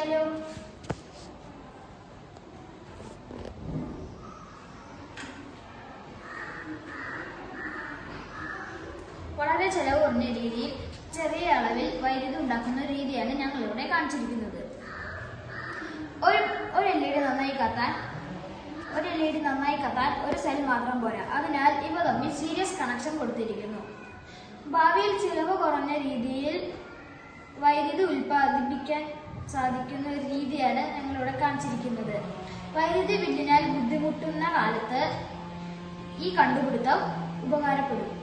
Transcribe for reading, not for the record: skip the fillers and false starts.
നോക്കിയാലോ? വളരെ ചെലവ് കുറഞ്ഞ രീതിയിൽ ചെറിയ അളവിൽ വൈദ്യുതി ഉണ്ടാക്കുന്ന രീതിയാണ് ഞങ്ങളിവിടെ കാണിച്ചിരിക്കുന്നത്. ഒരു LED നന്നായി കത്താൻ ഒരു സെൽ മാത്രം പോരാ. അതിനാൽ ഇവ തമ്മിൽ സീരീസ് കണക്ഷൻ കൊടുത്തിരിക്കുന്നു. ഭാവിയിൽ ചിലവ് കുറഞ്ഞ രീതിയിൽ വൈദ്യുതി ഉൽപ്പാദിപ്പിക്കാൻ സാധിക്കുന്ന ഒരു രീതിയാണ് ഞങ്ങളിവിടെ കാണിച്ചിരിക്കുന്നത്. വൈദ്യുതി ബില്ലിനാൽ ബുദ്ധിമുട്ടുന്ന കാലത്ത് ഈ കണ്ടുപിടുത്തം ഉപകാരപ്പെടും.